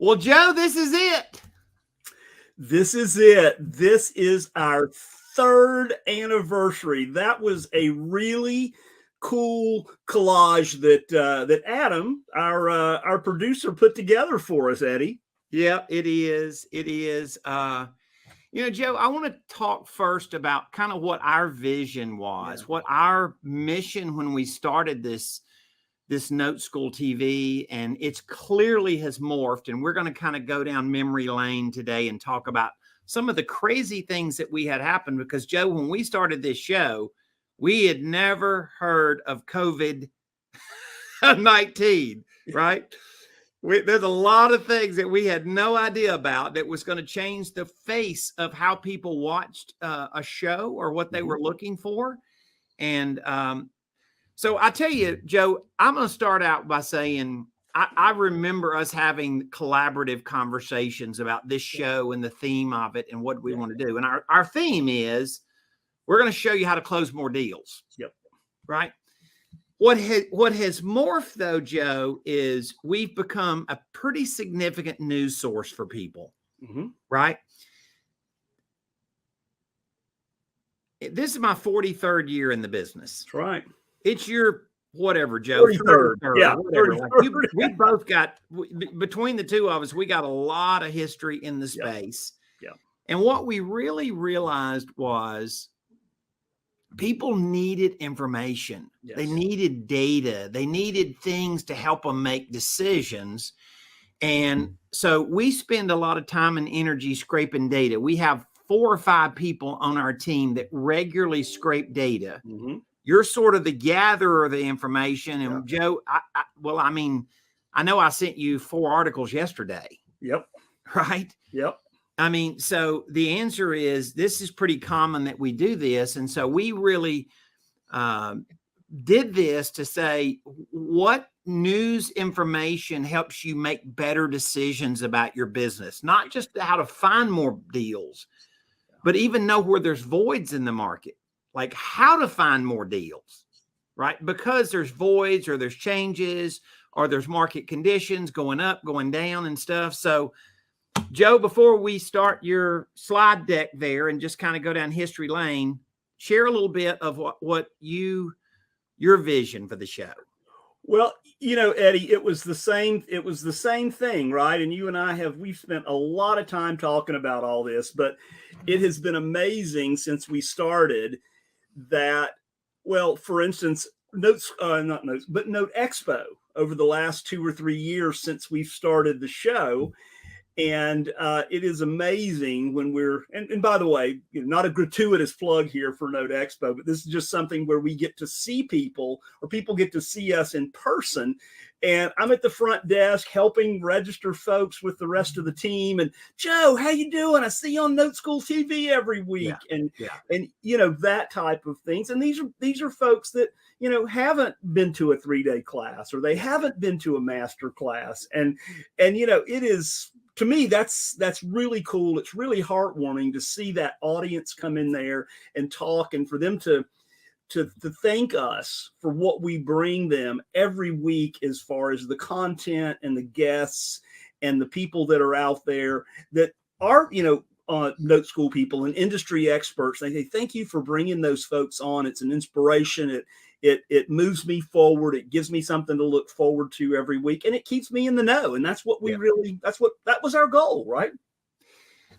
Well, Joe, this is it. This is it. This is our third anniversary. That was a really cool collage that Adam, our producer, put together for us, Eddie. Yeah, it is. It is. Joe, I want to talk first about kind of what our vision was, what our mission when we started this NoteSchool TV, and it's clearly has morphed. And we're going to kind of go down memory lane today and talk about some of the crazy things that we had happen. Because Joe, when we started this show, we had never heard of COVID-19, right? There's a lot of things that we had no idea about that was going to change the face of how people watched a show or what they were looking for. And so I tell you, Joe, I'm going to start out by saying I remember us having collaborative conversations about this show and the theme of it and what we want to do. And our theme is we're going to show you how to close more deals. Yep. Right. What has morphed, though, Joe, is we've become a pretty significant news source for people, right? This is my 43rd year in the business. That's right. It's your whatever, Joe. 33rd. Yeah. Whatever. Like we both got, between the two of us, we got a lot of history in the space. Yeah. And what we really realized was people needed information. Yes. They needed data. They needed things to help them make decisions. And so we spend a lot of time and energy scraping data. We have 4 or 5 people on our team that regularly scrape data. You're sort of the gatherer of the information. And Joe, I know I sent you 4 articles yesterday. Yep. Right? Yep. I mean, so the answer is this is pretty common that we do this. And so we really did this to say what news information helps you make better decisions about your business, not just how to find more deals, but even know where there's voids in the market, like how to find more deals, right? Because there's voids or there's changes or there's market conditions going up, going down and stuff. So Joe, before we start your slide deck there and just kind of go down history lane, share a little bit of what your vision for the show. Well, Eddie, it was the same thing, right? And you and I we've spent a lot of time talking about all this, but it has been amazing since we started that, well, for instance, Note Expo over the last 2 or 3 years since we've started the show. And it is amazing when and by the way, not a gratuitous plug here for Note Expo, but this is just something where we get to see people or people get to see us in person. And I'm at the front desk helping register folks with the rest of the team. And Joe, how you doing? I see you on NoteSchool TV every week. And that type of things. And these are folks that, haven't been to a 3-day class or they haven't been to a master class. And it is, to me, that's really cool. It's really heartwarming to see that audience come in there and talk, and for them to thank us for what we bring them every week as far as the content and the guests and the people that are out there that are, NoteSchool people and industry experts. They say, thank you for bringing those folks on. It's an inspiration. It moves me forward. It gives me something to look forward to every week, and it keeps me in the know. And that's what that was our goal, right?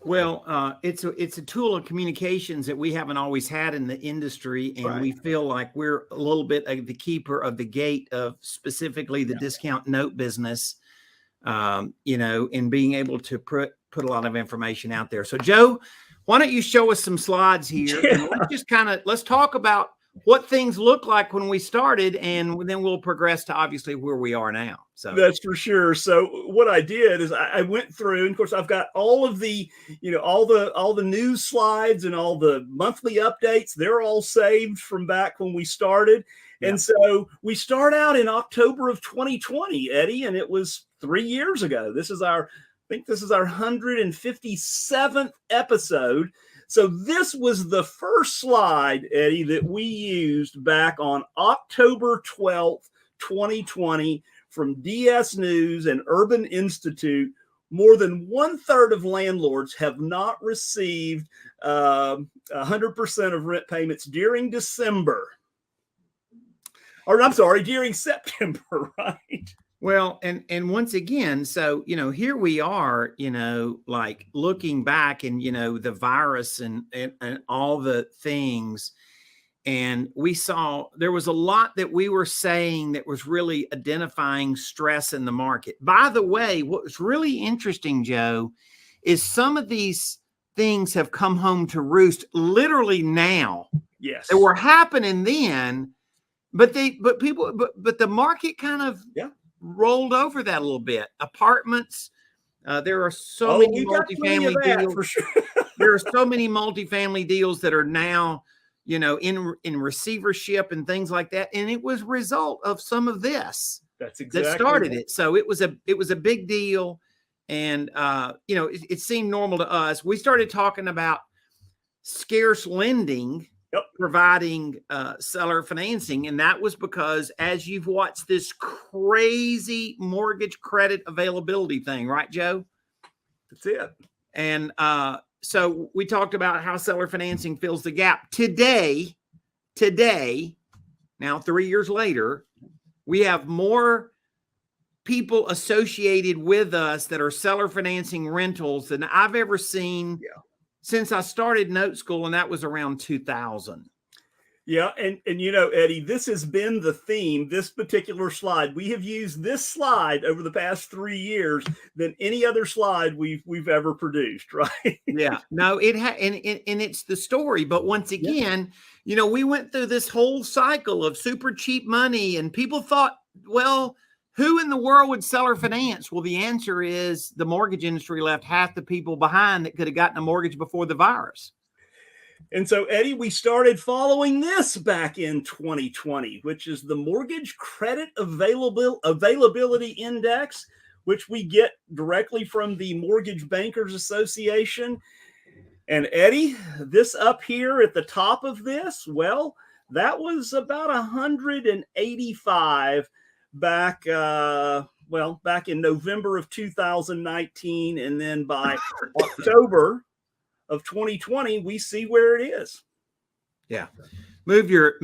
Well, it's a tool of communications that we haven't always had in the industry, and we feel like we're a little bit of the keeper of the gate of specifically the discount note business, in being able to put a lot of information out there. So, Joe, why don't you show us some slides here? And let's talk about what things look like when we started, and then we'll progress to obviously where we are now. So that's for sure. So what I did is I went through, and of course I've got all of the, all the news slides and all the monthly updates. They're all saved from back when we started. Yeah. And so we start out in October of 2020, Eddie, and it was 3 years ago. I think this is our 157th episode. So this was the first slide, Eddie, that we used back on October 12th, 2020 from DS News and Urban Institute more than 1/3 of landlords have not received 100% of rent payments during December. Or I'm sorry, during September, right? Well, and once again, so here we are, like looking back and the virus and all the things. And we saw there was a lot that we were saying that was really identifying stress in the market. By the way, what was really interesting, Joe, is some of these things have come home to roost literally now. Yes. They were happening then, but the market kind of rolled over that a little bit. Apartments, there are so many multifamily deals for sure. There are so many multifamily deals that are now in receivership and things like that. And it was a result of some of this That's exactly that started it. So it was a big deal. And, it seemed normal to us. We started talking about scarce lending, providing seller financing. And that was because as you've watched this crazy mortgage credit availability thing, right, Joe? That's it. And, so we talked about how seller financing fills the gap. Today, now 3 years later, we have more people associated with us that are seller financing rentals than I've ever seen since I started Note School, and that was around 2000. Yeah, and Eddie, this has been the theme, this particular slide. We have used this slide over the past 3 years than any other slide we've ever produced, right? Yeah, no, and it's the story. But once again, we went through this whole cycle of super cheap money, and people thought, well, who in the world would seller finance? Well, the answer is the mortgage industry left half the people behind that could have gotten a mortgage before the virus. And so, Eddie, we started following this back in 2020, which is the Mortgage Credit Availability Index, which we get directly from the Mortgage Bankers Association. And Eddie, this up here at the top of this, well, that was about 185 back in November of 2019. And then by October of 2020, we see where it is. Yeah. Move your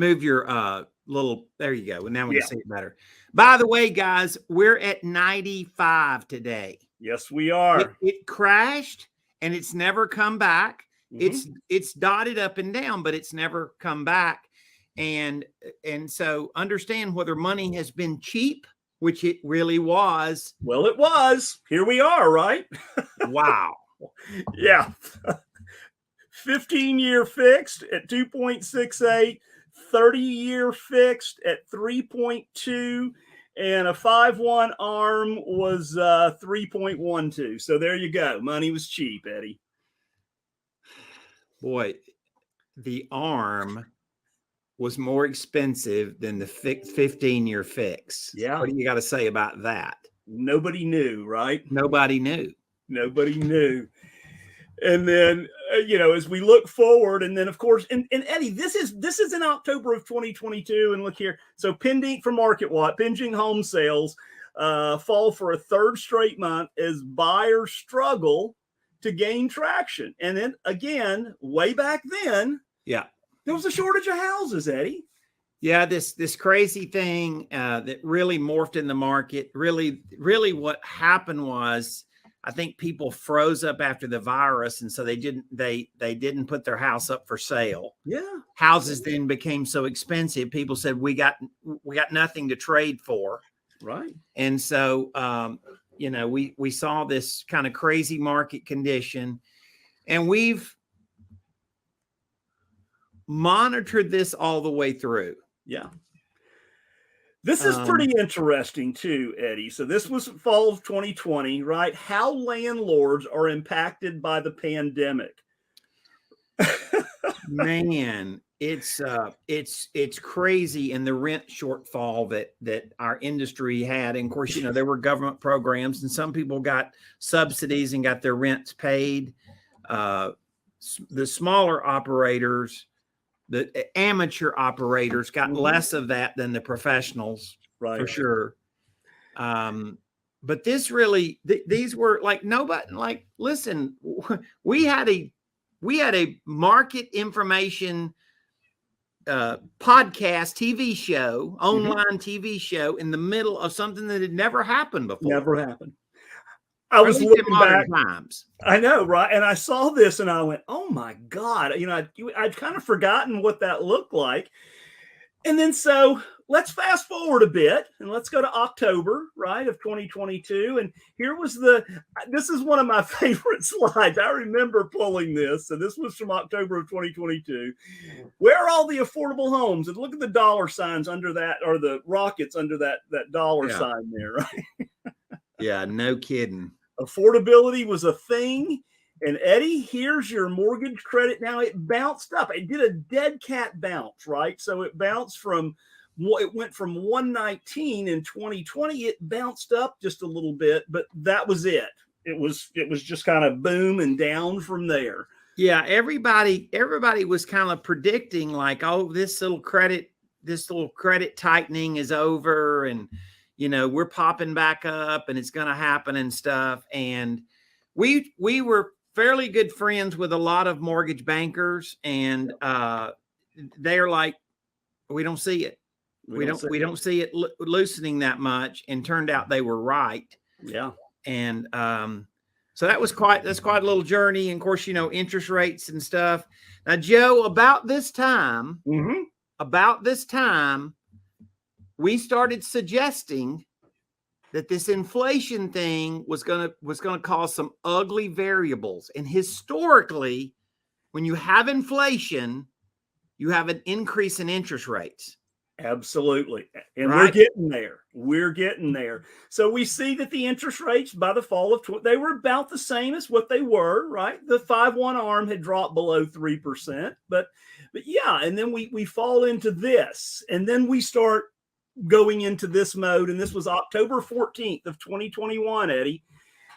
little, there you go. And now we can see it better. By the way, guys, we're at 95 today. Yes, we are. It crashed and it's never come back. Mm-hmm. It's dotted up and down, but it's never come back. And so understand whether money has been cheap, which it really was. Well, it was. Here we are, right? Wow. Yeah. 15-year fixed at 2.68, 30-year fixed at 3.2, and a 5/1 ARM was 3.12. So there you go. Money was cheap, Eddie. Boy, the ARM was more expensive than the 15-year fix. Yeah. What do you got to say about that? Nobody knew, right? Nobody knew. Nobody knew. And then, as we look forward, and then of course, and Eddie, this is in October of 2022. And look here. So pending for MarketWatch, pending home sales fall for a third straight month as buyers struggle to gain traction. And then again, way back then, there was a shortage of houses, Eddie. Yeah, this crazy thing that really morphed in the market. Really what happened was, I think people froze up after the virus, and so they didn't put their house up for sale. Yeah, houses then became so expensive. People said we got nothing to trade for. Right. And so we saw this kind of crazy market condition, and we've monitored this all the way through. Yeah. This is pretty interesting too, Eddie. So this was fall of 2020, right? How landlords are impacted by the pandemic. Man, it's crazy. And the rent shortfall that our industry had. And of course, there were government programs, and some people got subsidies and got their rents paid. The smaller operators, the amateur operators got less of that than the professionals, right? For sure. but this really, these were like nobody, like, listen, we had a market information podcast TV show, online TV show in the middle of something that had never happened before. Never happened. I was looking back. Times. I know, right? And I saw this and I went, oh my God. You know, I'd kind of forgotten what that looked like. And then so let's fast forward a bit and let's go to October, right, of 2022. And here was this is one of my favorite slides. I remember pulling this. So this was from October of 2022. Where are all the affordable homes? And look at the dollar signs under that, or the rockets under that dollar sign there, right? Yeah, no kidding. Affordability was a thing. And Eddie, here's your mortgage credit. Now it bounced up. It did a dead cat bounce, right? So it bounced it went from 119 in 2020. It bounced up just a little bit, but that was it. It was just kind of boom and down from there. Yeah, everybody was kind of predicting like, oh, this little credit tightening is over, and you know, we're popping back up and it's going to happen and stuff. And we were fairly good friends with a lot of mortgage bankers, and they're like, we don't see it. We don't see it loosening that much. And turned out they were right. Yeah. And so that's quite a little journey. And of course, you know, interest rates and stuff. Now, Joe, about this time, we started suggesting that this inflation thing was going to cause some ugly variables. And historically, when you have inflation, you have an increase in interest rates. Absolutely. And right? We're getting there. So we see that the interest rates by the fall of they were about the same as what they were, right? The 5/1 ARM had dropped below 3%, but yeah, and then we fall into this, and then we start going into this mode. And this was October 14th of 2021, Eddie.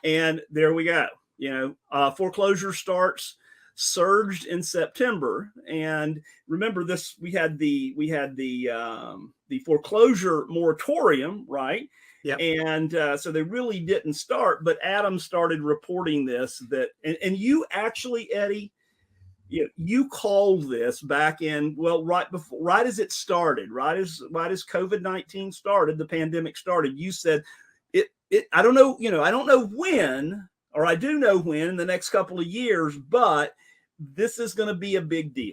And there we go. You know, foreclosure starts surged in September. And remember this, we had the foreclosure moratorium, right? Yeah. And so they really didn't start, but Adam started reporting this, that, and you actually, Eddie, you called this back in, well, right as it started, right as COVID-19 started, the pandemic started. You said I don't know when, or I do know when, in the next couple of years, but this is going to be a big deal.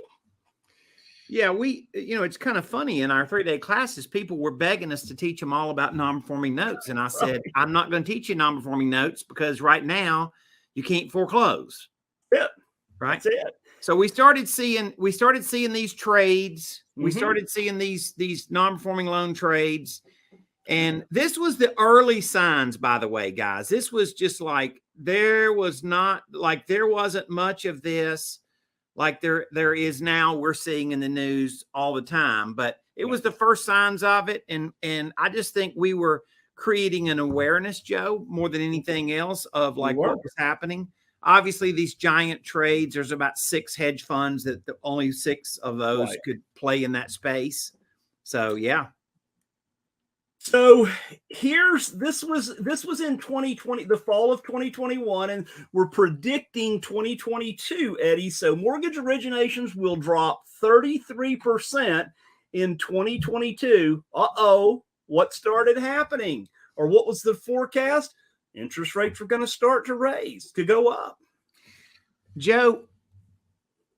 Yeah, it's kind of funny. In our 3-day classes, people were begging us to teach them all about non-performing notes. And I said, I'm not going to teach you non-performing notes because right now you can't foreclose. Yeah. Right. That's it. So we started seeing these trades. We started seeing these non-performing loan trades. And this was the early signs, by the way, guys. This was just like, there wasn't much of this like there is now. We're seeing in the news all the time, but it was the first signs of it. And I just think we were creating an awareness, Joe, more than anything else, of like what was happening. Obviously, these giant trades, there's about 6 hedge funds that only 6 of those could play in that space. So, yeah. So this was in 2020, the fall of 2021, and we're predicting 2022, Eddie. So mortgage originations will drop 33% in 2022. What started happening? Or what was the forecast? Interest rates were going to start to go up. Joe,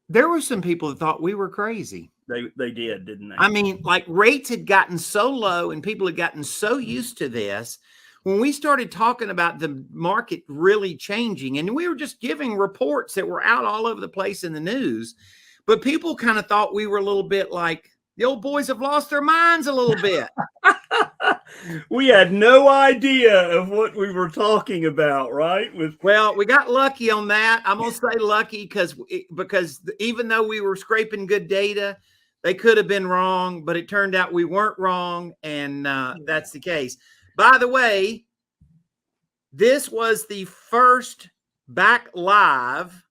there were some people that thought we were crazy. They did, didn't they? I mean, like, rates had gotten so low and people had gotten so used to this. When we started talking about the market really changing, and we were just giving reports that were out all over the place in the news, but people kind of thought we were a little bit like, the old boys have lost their minds a little bit. We had no idea of what we were talking about, right? Well, we got lucky on that. I'm going to say lucky because even though we were scraping good data, they could have been wrong, but it turned out we weren't wrong, and that's the case. By the way, this was the first back live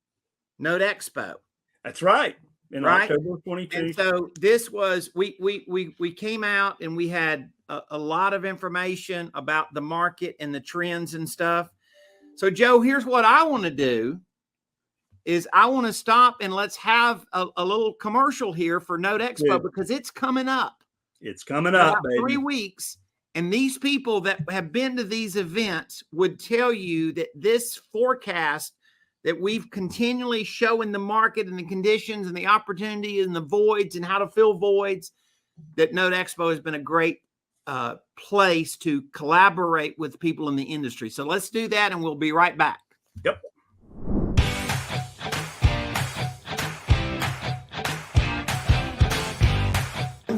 Note Expo. That's right. In October 22. And so this was, we came out and we had a lot of information about the market and the trends and stuff. So Joe, here's what I want to do is I want to stop and let's have a little commercial here for Note Expo because it's coming up. It's coming up, baby. 3 weeks. And these people that have been to these events would tell you that this forecast that we've continually shown the market and the conditions and the opportunities and the voids and how to fill voids, that Note Expo has been a great place to collaborate with people in the industry. So let's do that and we'll be right back. Yep.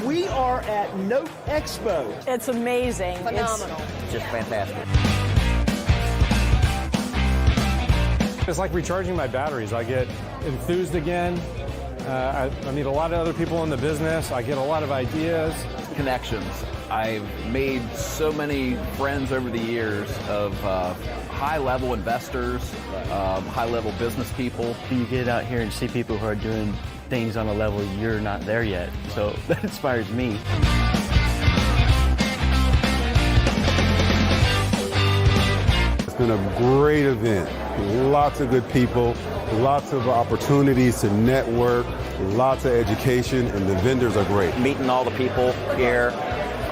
We are at Note Expo. It's amazing. Phenomenal. It's just fantastic. It's like recharging my batteries. I get enthused again. I meet a lot of other people in the business. I get a lot of ideas. Connections. I've made so many friends over the years of high-level investors, high-level business people. You get out here and see people who are doing things on a level you're not there yet. So that inspires me. It's been a great event. Lots of good people, lots of opportunities to network, lots of education, and the vendors are great. Meeting all the people here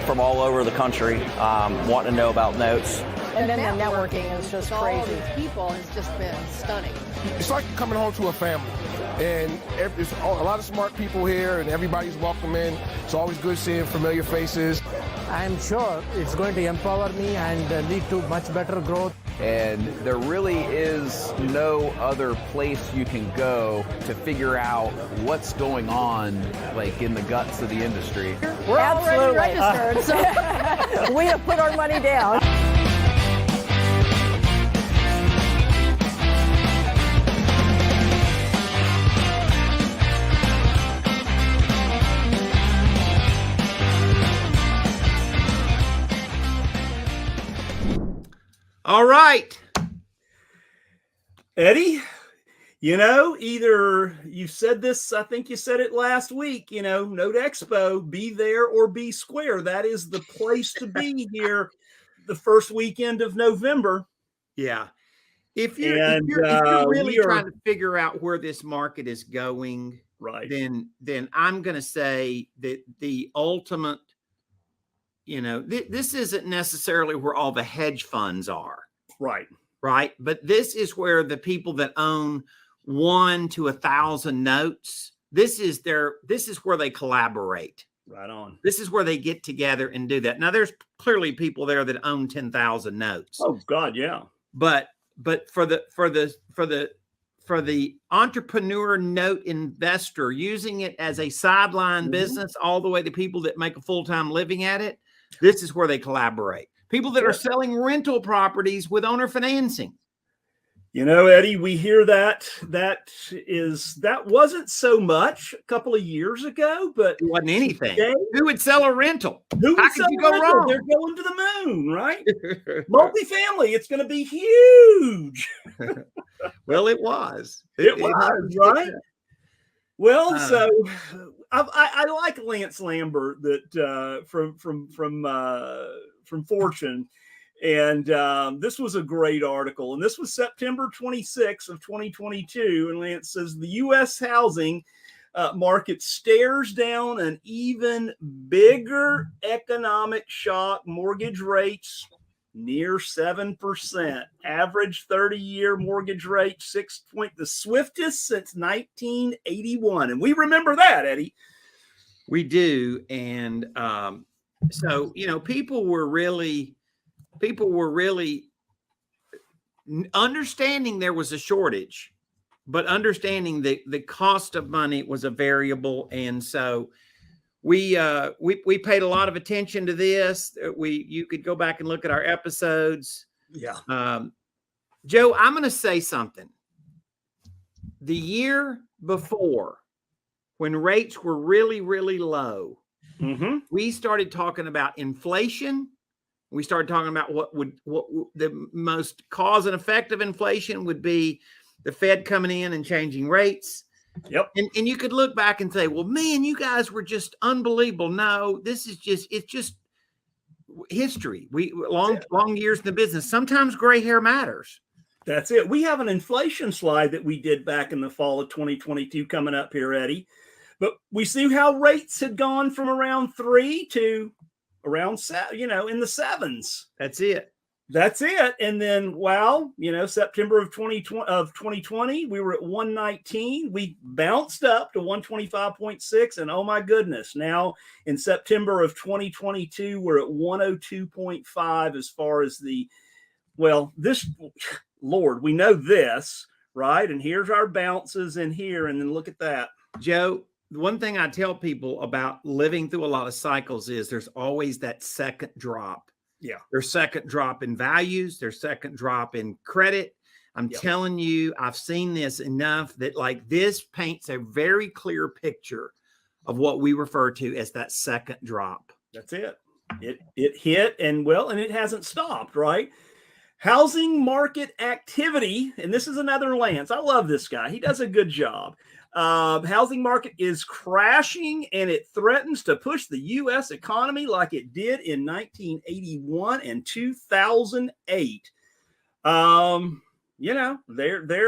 from all over the country, wanting to know about notes. And then the networking is just with crazy. all these people has just been stunning. It's like coming home to a family. And there's a lot of smart people here, and everybody's welcome in. It's always good seeing familiar faces. I'm sure it's going to empower me and lead to much better growth. And there really is no other place you can go to figure out what's going on, like in the guts of the industry. We're Already absolutely registered, so we have put our money down. All right. Eddie, either you said this, I think you said it last week, Note Expo, be there or be square. That is the place to be here the first weekend of November. Yeah. If you're really trying to figure out where this market is going, right, then I'm going to say that the ultimate, this isn't necessarily where all the hedge funds are. Right. But this is where the people that own 1 to 1,000 notes, this is where they collaborate. Right on. This is where they get together and do that. Now there's clearly people there that own 10,000 notes. Oh God. Yeah. But for the entrepreneur note investor using it as a sideline business, all the way to people that make a full-time living at it, this is where they collaborate. People that are selling rental properties with owner financing. Eddie, we hear that wasn't so much a couple of years ago, but it wasn't anything. Today, who would sell a rental? How could you go wrong? They're going to the moon, right? Multifamily, it's going to be huge. Well, it was. It was, right? Well, so I like Lance Lambert that from Fortune, and this was a great article, and this was September 26th of 2022, and Lance says the U.S. housing market stares down an even bigger economic shock. Mortgage rates near 7%. Average 30-year mortgage rate, the swiftest since 1981. And we remember that, Eddie. We do. And so, people were really understanding there was a shortage, but understanding that the cost of money was a variable. And so we paid a lot of attention to this. You could go back and look at our episodes. Yeah. Joe, I'm going to say something. The year before, when rates were really, really low, we started talking about inflation. We started talking about what the most cause and effect of inflation would be the Fed coming in and changing rates. Yep. And you could look back and say, well, man, you guys were just unbelievable. No, it's just history. We long years in the business. Sometimes gray hair matters. That's it. We have an inflation slide that we did back in the fall of 2022 coming up here, Eddie. But we see how rates had gone from around 3 to around, in the 7s. That's it. That's it. And then, wow, September of 2020, we were at 119. We bounced up to 125.6. And oh my goodness, now in September of 2022, we're at 102.5 as far as Lord, we know this, right? And here's our bounces in here. And then look at that. Joe, the one thing I tell people about living through a lot of cycles is there's always that second drop. Yeah. There's second drop in values. There's second drop in credit. I'm telling you, I've seen this enough that this paints a very clear picture of what we refer to as that second drop. That's it. It hit and it hasn't stopped, right? Housing market activity. And this is another Lance. I love this guy. He does a good job. Housing market is crashing and it threatens to push the U.S. economy like it did in 1981 and 2008. There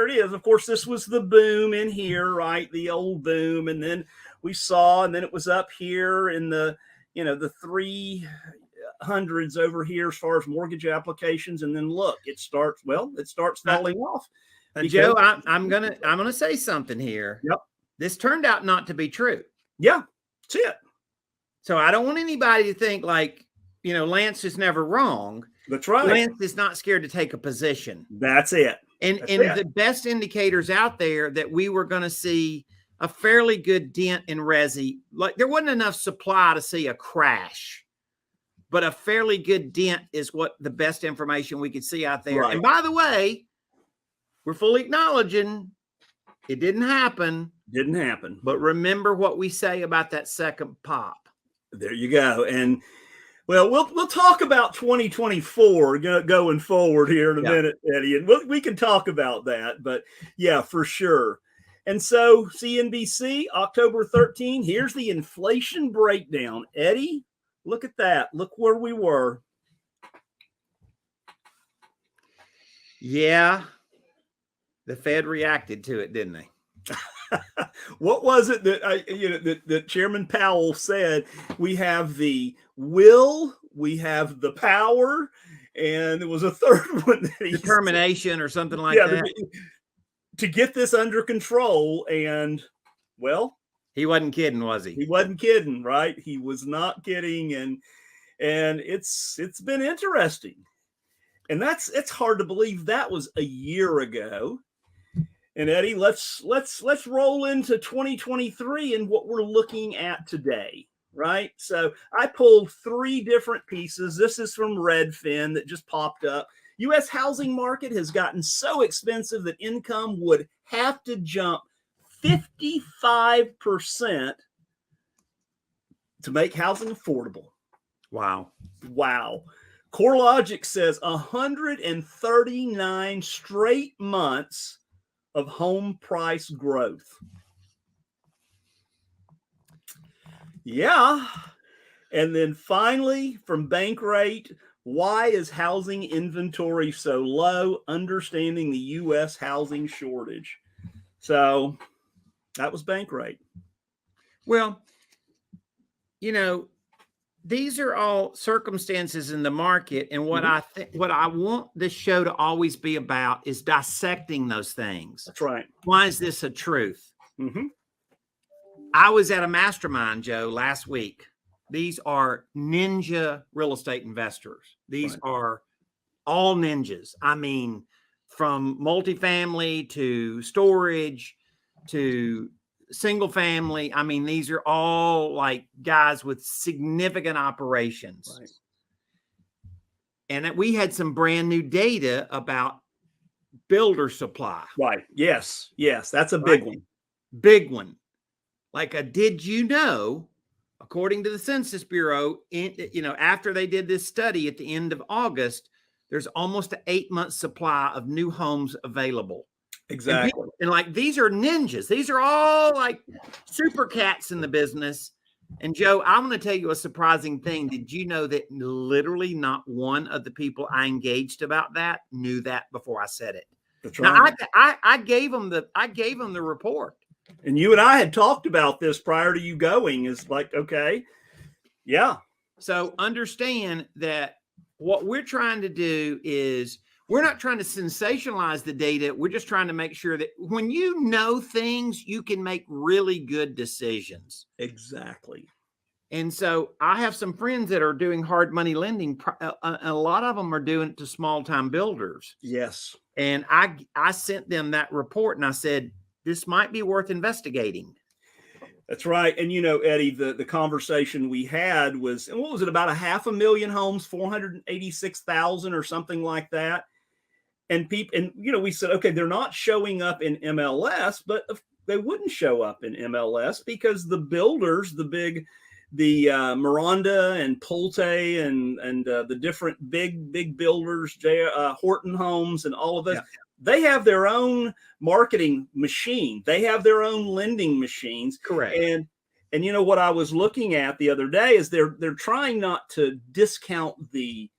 it is. Of course, this was the boom in here, right? The old boom. And then and then it was up here in the 300s over here as far as mortgage applications. And then look, it starts falling off. Joe, I'm gonna say something here. Yep. This turned out not to be true. Yeah, that's it. So I don't want anybody to think Lance is never wrong. That's right. Lance is not scared to take a position. That's it. And the best indicators out there that we were going to see a fairly good dent in resi, there wasn't enough supply to see a crash, but a fairly good dent is what the best information we could see out there. Right. And by the way, we're fully acknowledging it didn't happen. Didn't happen. But remember what we say about that second pop. There you go. And we'll talk about 2024 going forward here in a minute, Eddie, and we can talk about that. But yeah, for sure. And so CNBC, October 13, here's the inflation breakdown. Eddie, look at that. Look where we were. Yeah. The Fed reacted to it, didn't they? What was it that that Chairman Powell said? We have the will, we have the power, and there was a third one that he determination or something like that to get this under control. And he wasn't kidding, was he? He wasn't kidding, right? He was not kidding, and it's been interesting. And it's hard to believe that was a year ago. And Eddie, let's roll into 2023 and what we're looking at today, right? So I pulled 3 different pieces. This is from Redfin that just popped up. U.S. housing market has gotten so expensive that income would have to jump 55% to make housing affordable. Wow. CoreLogic says 139 straight months of home price growth. Yeah. And then finally, from Bankrate, why is housing inventory so low? Understanding the U.S. housing shortage. So that was Bankrate. Well, these are all circumstances in the market. And what what I want this show to always be about is dissecting those things. That's right. Why is this a truth? Mm-hmm. I was at a mastermind, Joe, last week. These are ninja real estate investors. These are all ninjas. I mean, from multifamily to storage to single family. I mean, these are all guys with significant operations. Right. And we had some brand new data about builder supply. Right. Yes. That's a big one. Big one. Did you know, according to the Census Bureau, after they did this study at the end of August, there's almost an 8-month supply of new homes available. Exactly. And these are ninjas. These are all super cats in the business. And Joe, I'm going to tell you a surprising thing. Did you know that literally not one of the people I engaged about that knew that before I said it? That's Now, right. I gave them the report. And you and I had talked about this prior to you going. Is like, okay, yeah. So understand that what we're trying to do is we're not trying to sensationalize the data. We're just trying to make sure that when you know things, you can make really good decisions. Exactly. And so I have some friends that are doing hard money lending. A lot of them are doing it to small time builders. Yes. And I sent them that report and I said, this might be worth investigating. That's right. And, you know, Eddie, the conversation we had was, and what was it, about 500,000 homes, 486,000 or something like that. And people, and, you know, we said, okay, they're not showing up in MLS, but they wouldn't show up in MLS because the builders, the Miranda and Pulte and the different big builders, Horton Homes and all of those, they have their own marketing machine. They have their own lending machines. Correct. And you know what I was looking at the other day is they're trying not to discount the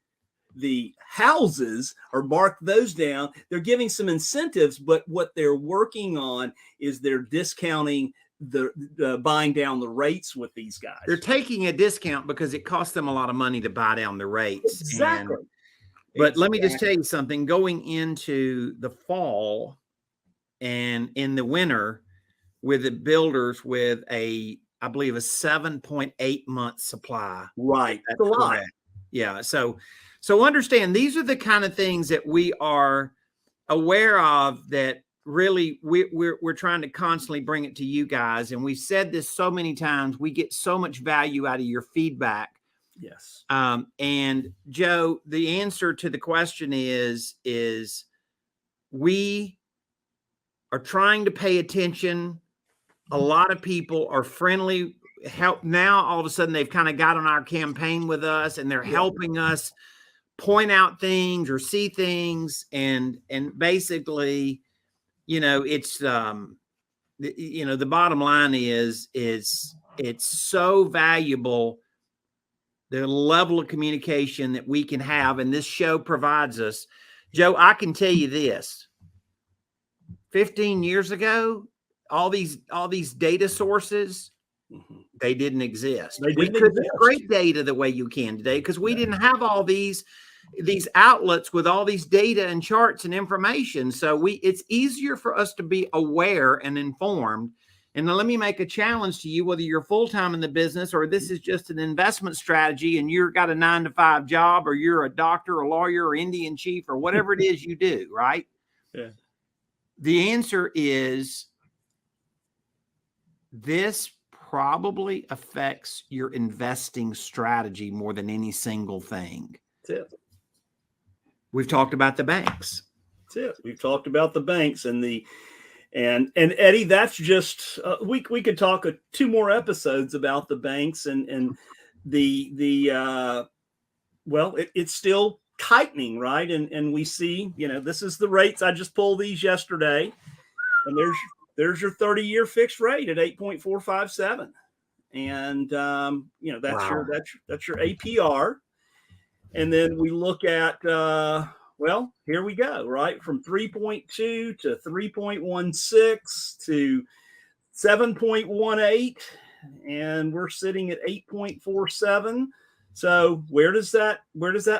houses or mark those down. They're giving some incentives, but what they're working on is they're discounting the buying down the rates with these guys. They're taking a discount because it costs them a lot of money to buy down the rates. Exactly. But let me just tell you something, going into the fall and in the winter with the builders with I believe a 7.8 month supply. Right. That's a lot. Yeah. So understand these are the kind of things that we are aware of that really we're trying to constantly bring it to you guys. And we've said this so many times, we get so much value out of your feedback. Yes. And Joe, the answer to the question is we are trying to pay attention. A lot of people are friendly. Help now, all of a sudden they've kind of got on our campaign with us and they're helping us point out things or see things. And basically, you know, it's, you know, the bottom line is it's so valuable, the level of communication that we can have, and this show provides us. Joe, I can tell you this, 15 years ago, all these data sources, they didn't exist. We couldn't create data the way you can today because we didn't have all these outlets with all these data and charts and information. So it's easier for us to be aware and informed. And now let me make a challenge to you, whether you're full-time in the business or this is just an investment strategy and you've got a 9-to-5 job or you're a doctor, a lawyer, or Indian chief, or whatever it is you do, right? Yeah. The answer is this probably affects your investing strategy more than any single thing. That's it. We've talked about the banks. That's it. We've talked about the banks and and Eddie, that's just we could talk 2 more episodes about the banks and it's still tightening, right? And we see, you know, this is the rates. I just pulled these yesterday, and there's your 30-year fixed rate at 8.457, and you know that's your APR, and then we look at well, here we go, right? From 3.2 to 3.16 to 7.18, and we're sitting at 8.47. So where does that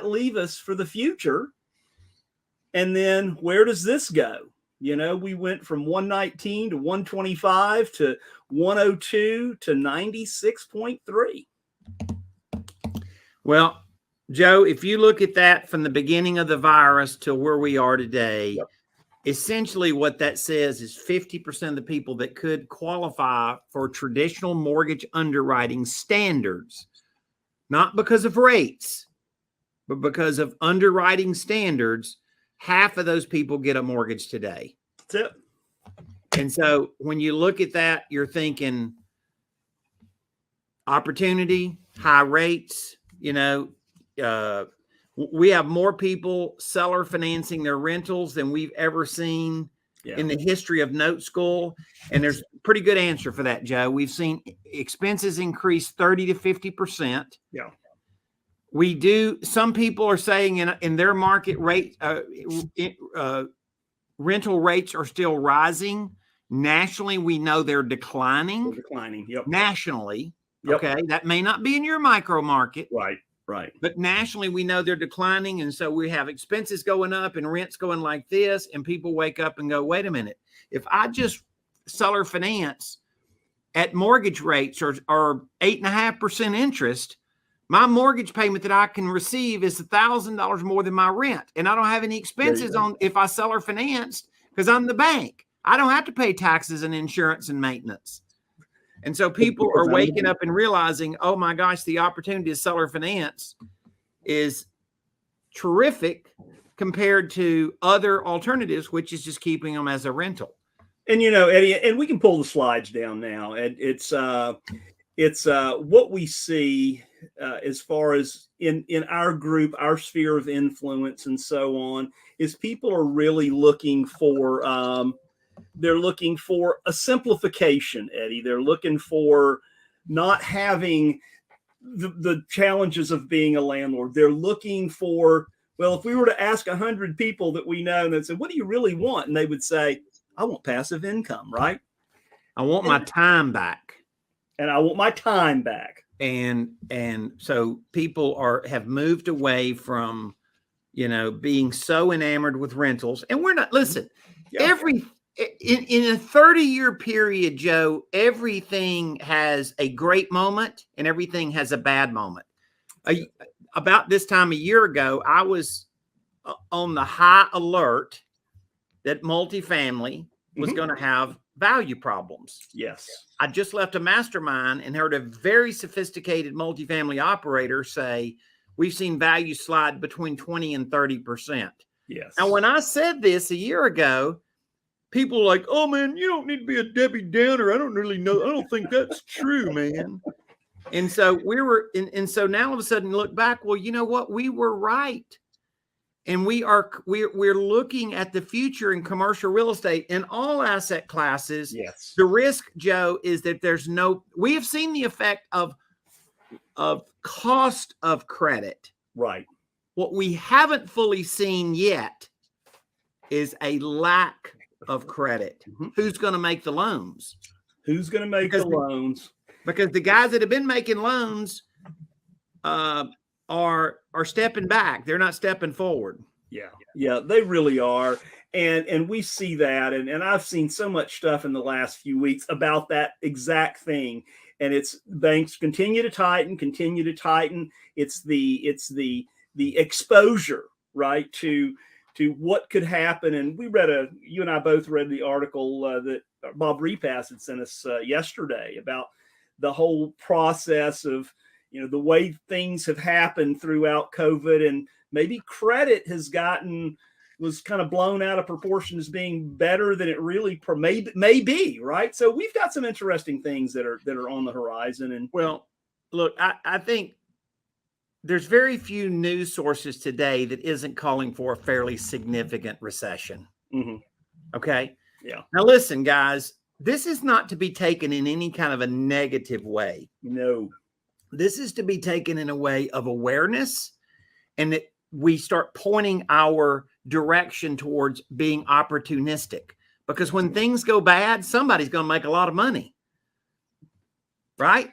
leave us for the future? And then where does this go? You know, we went from 119 to 125 to 102 to 96.3. Well, Joe, if you look at that from the beginning of the virus to where we are today, essentially what that says is 50% of the people that could qualify for traditional mortgage underwriting standards, not because of rates, but because of underwriting standards, half of those people get a mortgage today. That's it. And so when you look at that, you're thinking opportunity, high rates, you know, we have more people seller financing their rentals than we've ever seen in the history of Note School? And there's a pretty good answer for that, Joe. We've seen expenses increase 30 to 50%. Yeah. We do. Some people are saying in their market rate, rental rates are still rising. Nationally, we know they're declining. They're declining. Yep. Nationally. Yep. Okay. That may not be in your micro market. Right. Right. But nationally, we know they're declining. And so we have expenses going up and rents going like this. And people wake up and go, wait a minute. If I just seller finance at mortgage rates are 8.5% interest, my mortgage payment that I can receive is $1,000 more than my rent. And I don't have any expenses on if I seller financed because I'm the bank. I don't have to pay taxes and insurance and maintenance. And so people are waking up and realizing, oh my gosh, the opportunity to seller finance is terrific compared to other alternatives, which is just keeping them as a rental. And, you know, Eddie, and we can pull the slides down now. And it's what we see as far as in our group, our sphere of influence and so on, is people are really looking for, they're looking for a simplification, Eddie. They're looking for not having the challenges of being a landlord. They're looking for, well, if we were to ask 100 people that we know and they'd say, what do you really want? And they would say, I want passive income, right? I want my time back. And I want my time back. And so people have moved away from, you know, being so enamored with rentals. And we're not, listen, in a 30-year period, Joe, everything has a great moment and everything has a bad moment. About this time a year ago, I was on the high alert that multifamily was going to have value problems. Yes. I just left a mastermind and heard a very sophisticated multifamily operator say, we've seen value slide between 20 and 30%. Yes. Now, when I said this a year ago, people were like, oh man, you don't need to be a Debbie Downer. I don't really know. I don't think that's true, man. And so so now all of a sudden look back, well, you know what? We were right. And we're looking at the future in commercial real estate in all asset classes. Yes. The risk, Joe, is that we have seen the effect of cost of credit. Right. What we haven't fully seen yet is a lack of credit. Who's going to make the loans? Who's going to make the loans? Because the guys that have been making loans are stepping back. They're not stepping forward. Yeah, they really are. And we see that. And I've seen so much stuff in the last few weeks about that exact thing. And it's banks continue to tighten. It's the exposure, right, to what could happen. And you and I both read the article that Bob Repass had sent us yesterday about the whole process of, you know, the way things have happened throughout COVID, and maybe credit was kind of blown out of proportion as being better than it really may be, right? So we've got some interesting things that are on the horizon. And well, look, I think there's very few news sources today that isn't calling for a fairly significant recession. Mm-hmm. Okay. Yeah. Now listen, guys, this is not to be taken in any kind of a negative way. No. This is to be taken in a way of awareness, and that we start pointing our direction towards being opportunistic, because when things go bad, somebody's going to make a lot of money. Right?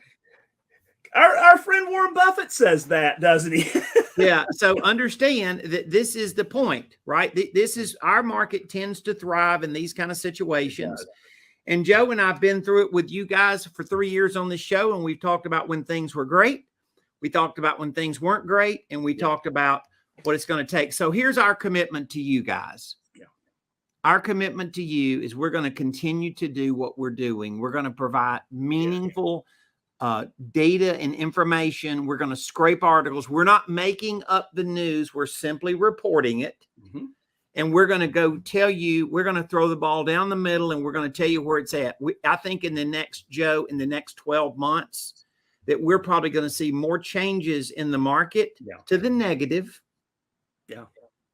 Our friend Warren Buffett says that, doesn't he? Yeah. So understand that this is the point, right? This is our market tends to thrive in these kind of situations. And Joe and I've been through it with you guys for 3 years on this show. And we've talked about when things were great. We talked about when things weren't great. And we talked about what it's going to take. So here's our commitment to you guys. Yeah. Our commitment to you is we're going to continue to do what we're doing. We're going to provide meaningful data and information. We're going to scrape articles. We're not making up the news. We're simply reporting it. Mm-hmm. And we're going to go tell you, we're going to throw the ball down the middle and we're going to tell you where it's at. I think in the next 12 months, that we're probably going to see more changes in the market to the negative. Yeah.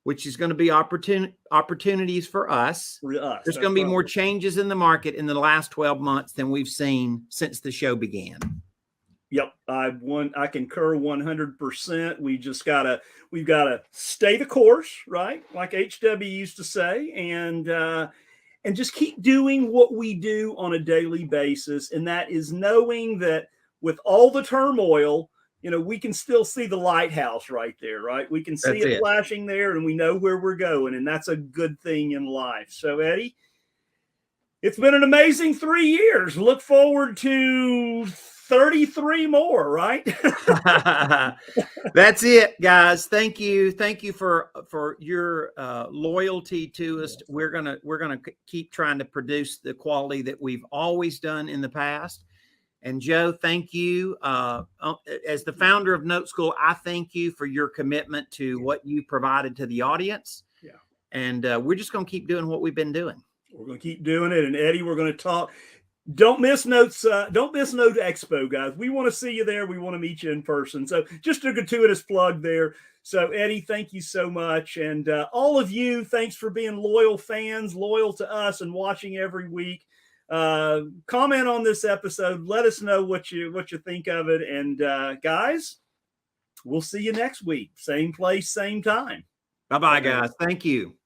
which is going to be opportunities for us. There's going to be more changes in the market in the last 12 months than we've seen since the show began. Yep, I concur 100%. We've gotta stay the course, right? Like HW used to say, and just keep doing what we do on a daily basis. And that is knowing that with all the turmoil, we can still see the lighthouse right there, right? We can see it flashing there, and we know where we're going, and that's a good thing in life. So, Eddie, it's been an amazing 3 years. Look forward to 33 more, right? That's it, guys. Thank you for your loyalty to us. We're gonna keep trying to produce the quality that we've always done in the past. And Joe, thank you. As the founder of Note School, I thank you for your commitment to what you provided to the audience. Yeah. And we're just going to keep doing what we've been doing. We're going to keep doing it. And Eddie, we're going to talk. Don't miss Note Expo, guys. We want to see you there. We want to meet you in person. So just a gratuitous plug there. So Eddie, thank you so much. And all of you, thanks for being loyal fans, loyal to us and watching every week. Comment on this episode. Let us know what you think of it. And guys, we'll see you next week. Same place, same time. Bye-bye, guys. Thank you.